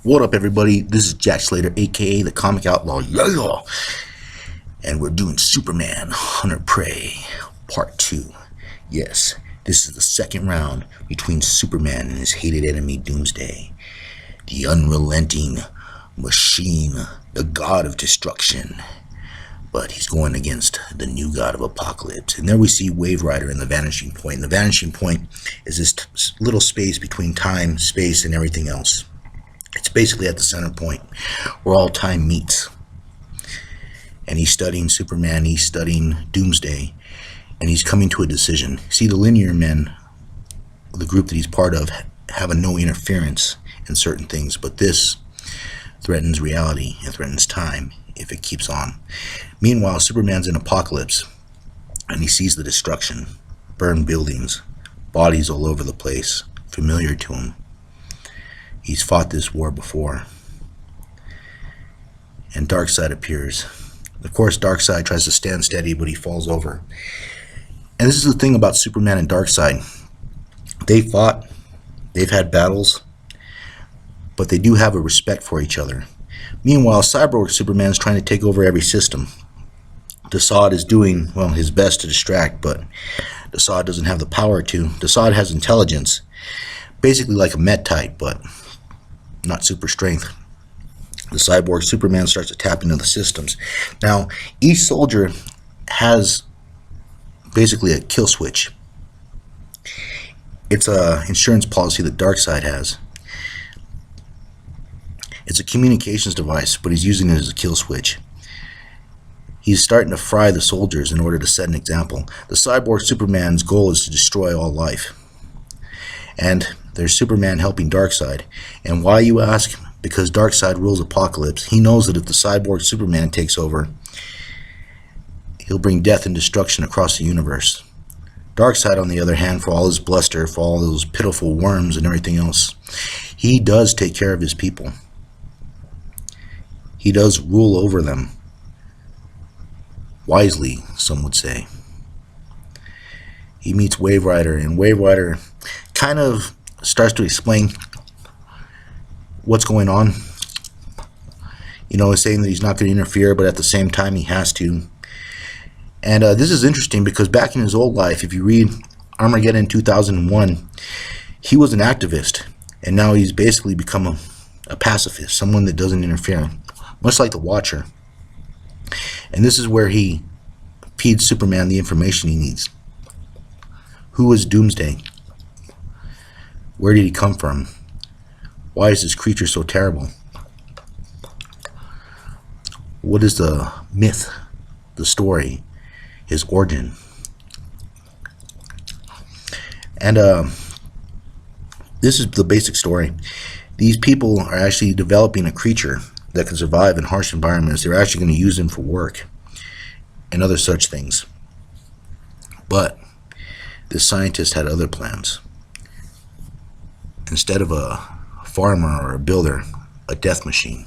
What up, everybody? This is Jack Slater, aka the Comic Outlaw, yeah! And we're doing Superman Hunter Prey Part 2. Yes, this is the second round between Superman and his hated enemy Doomsday, the unrelenting machine, the god of destruction. But he's going against the new god of apocalypse. And there we see Wave Rider in the Vanishing Point. And the Vanishing Point is this little space between time, space, and everything else. It's basically at the center point where all time meets. And he's studying Superman, he's studying Doomsday, and he's coming to a decision. See, the Linear Men, the group that he's part of, have a no interference in certain things, but this threatens reality and threatens time if it keeps on. Meanwhile, Superman's in Apocalypse, and he sees the destruction, burned buildings, bodies all over the place, familiar to him. He's fought this war before. And Darkseid appears. Of course, Darkseid tries to stand steady, but he falls over. And this is the thing about Superman and Darkseid. They fought, they've had battles, but they do have a respect for each other. Meanwhile, Cyborg Superman's trying to take over every system. Desaad is doing, well, his best to distract, but Desaad doesn't have the power to. Desaad has intelligence, basically like a Met type, but not super strength. The Cyborg Superman starts to tap into the systems. Now, each soldier has basically a kill switch. It's a insurance policy that Darkseid has. It's a communications device, but he's using it as a kill switch. He's starting to fry the soldiers in order to set an example. The Cyborg Superman's goal is to destroy all life. And there's Superman helping Darkseid. And why, you ask? Because Darkseid rules Apocalypse. He knows that if the Cyborg Superman takes over, he'll bring death and destruction across the universe. Darkseid, on the other hand, for all his bluster, for all those pitiful worms and everything else, he does take care of his people. He does rule over them. Wisely, some would say. He meets Wave Rider, and Wave Rider kind of starts to explain what's going on. You know, he's saying that he's not going to interfere, but at the same time he has to. And this is interesting because back in his old life, if you read Armageddon 2001, he was an activist, and now he's basically become a pacifist, someone that doesn't interfere, much like the Watcher. And this is where he feeds Superman the information he needs. Who is Doomsday? Where did he come from? Why is this creature so terrible? What is the myth, the story, his origin? And this is the basic story. These people are actually developing a creature that can survive in harsh environments. They're actually going to use him for work and other such things. But this scientist had other plans. Instead of a farmer or a builder, a death machine.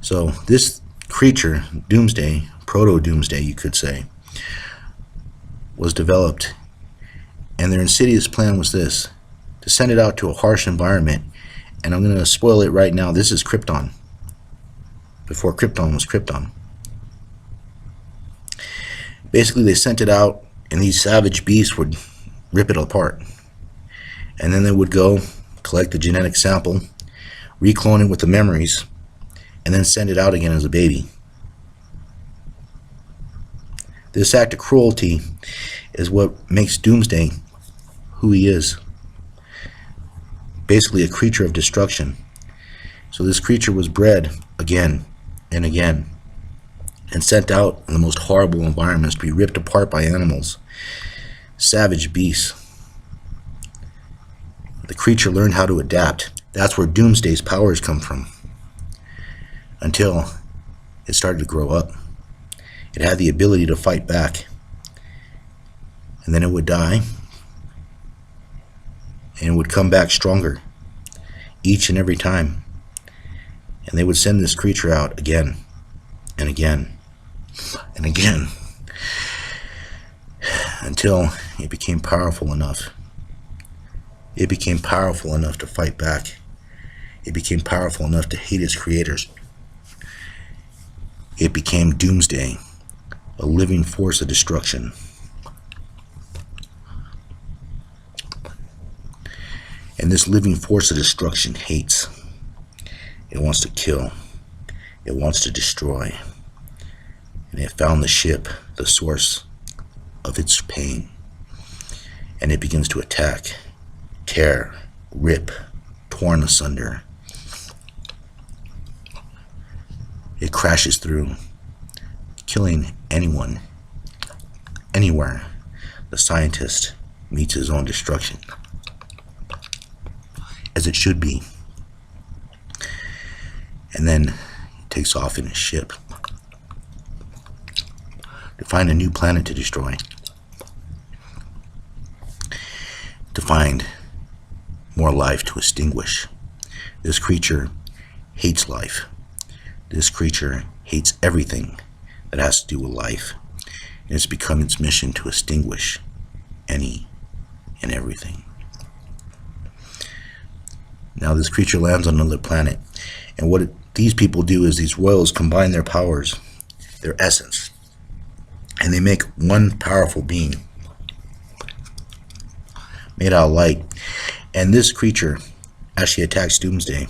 So this creature, Doomsday, Proto-Doomsday you could say, was developed, and their insidious plan was this: to send it out to a harsh environment. And I'm going to spoil it right now. This is Krypton, before Krypton was Krypton. Basically, they sent it out, and these savage beasts would rip it apart. And then they would go collect the genetic sample, reclone it with the memories, and then send it out again as a baby. This act of cruelty is what makes Doomsday who he is. Basically a creature of destruction. So this creature was bred again and again and sent out in the most horrible environments to be ripped apart by animals, savage beasts. The creature learned how to adapt. That's where Doomsday's powers come from. Until it started to grow up. It had the ability to fight back. And then it would die. And it would come back stronger. Each and every time. And they would send this creature out again. And again. And again. Until it became powerful enough. It became powerful enough to fight back It became powerful enough to hate its creators. It became Doomsday, a living force of destruction. And this living force of destruction hates. It wants to kill. It wants to destroy. And it found the ship, the source of its pain. And it begins to attack, tear, rip, torn asunder. It crashes through, killing anyone, anywhere. The scientist meets his own destruction, as it should be. And then he takes off in his ship to find a new planet to destroy, to find more life to extinguish. This creature hates life. This creature hates everything that has to do with life. And it's become its mission to extinguish any and everything. Now this creature lands on another planet, and what these people do is these royals combine their powers, their essence, and they make one powerful being made out of light. And this creature actually attacks Doomsday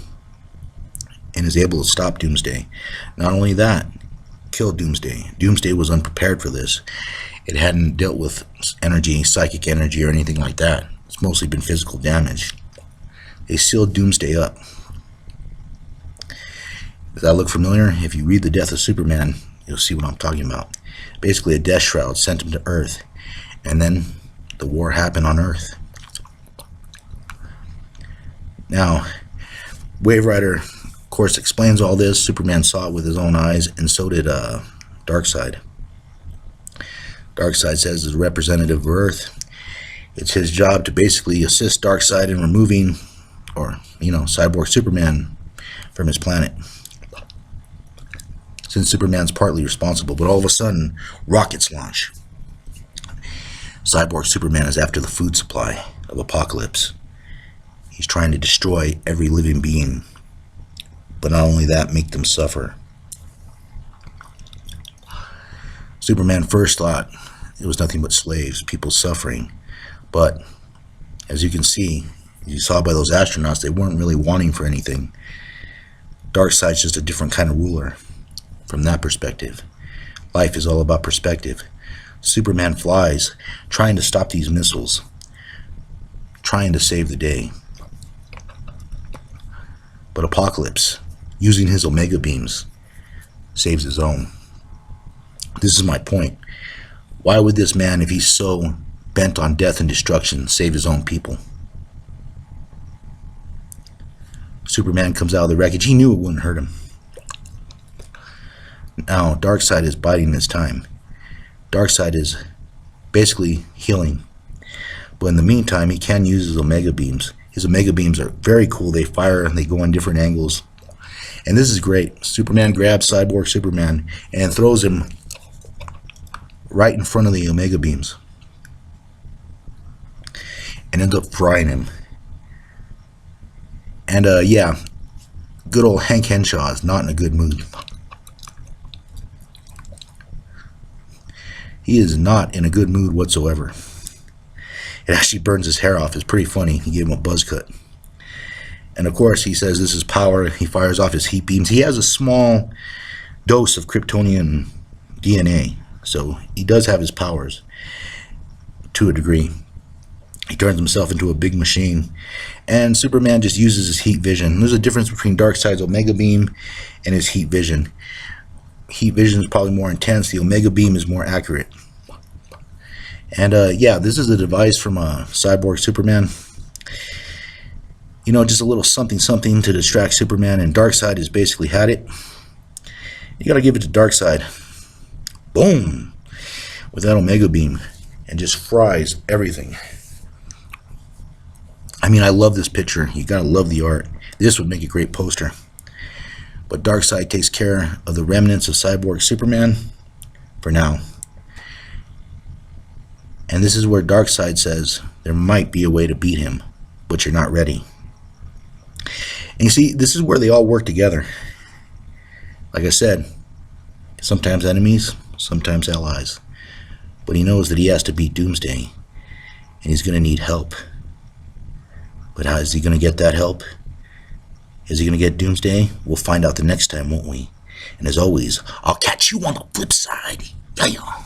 and is able to stop Doomsday. Not only that, killed Doomsday. Doomsday was unprepared for this. It hadn't dealt with energy, psychic energy, or anything like that. It's mostly been physical damage. They sealed Doomsday up. Does that look familiar? If you read The Death of Superman, you'll see what I'm talking about. Basically, a death shroud sent him to Earth, and then the war happened on Earth. Now, Wave Rider, of course, explains all this. Superman saw it with his own eyes, and so did Darkseid. Darkseid says, as a representative of Earth, it's his job to basically assist Darkseid in removing, or, Cyborg Superman from his planet, since Superman's partly responsible. But all of a sudden, rockets launch. Cyborg Superman is after the food supply of Apokolips. He's trying to destroy every living being, but not only that, make them suffer. Superman first thought it was nothing but slaves, people suffering. But as you can see, you saw by those astronauts, they weren't really wanting for anything. Darkseid's just a different kind of ruler from that perspective. Life is all about perspective. Superman flies, trying to stop these missiles, trying to save the day. But Apokolips, using his Omega beams, saves his own. This is my point. Why would this man, if he's so bent on death and destruction, save his own people? Superman comes out of the wreckage. He knew it wouldn't hurt him. Now, Darkseid is biding his time. Darkseid is basically healing. But in the meantime, he can use his Omega beams. His Omega beams are very cool. They fire and they go in different angles. And this is great. Superman grabs Cyborg Superman and throws him right in front of the Omega beams, and ends up frying him. And yeah, good old Hank Henshaw is not in a good mood. He is not in a good mood whatsoever. It actually burns his hair off. It's pretty funny. He gave him a buzz cut. And of course, he says this is power. He fires off his heat beams. He has a small dose of Kryptonian DNA, so he does have his powers to a degree. He turns himself into a big machine, and Superman just uses his heat vision. There's a difference between Darkseid's Omega beam and his heat vision. Heat vision is probably more intense. The Omega beam is more accurate. And yeah, this is a device from Cyborg Superman. Just a little something to distract Superman, and Darkseid has basically had it. You gotta give it to Darkseid. Boom! With that Omega beam, and just fries everything. I mean, I love this picture. You gotta love the art. This would make a great poster. But Darkseid takes care of the remnants of Cyborg Superman for now. And this is where Darkseid says there might be a way to beat him, but you're not ready. And you see, this is where they all work together. Like I said, sometimes enemies, sometimes allies. But he knows that he has to beat Doomsday, and he's going to need help. But how is he going to get that help? Is he going to get Doomsday? We'll find out the next time, won't we? And as always, I'll catch you on the flip side. Yeah.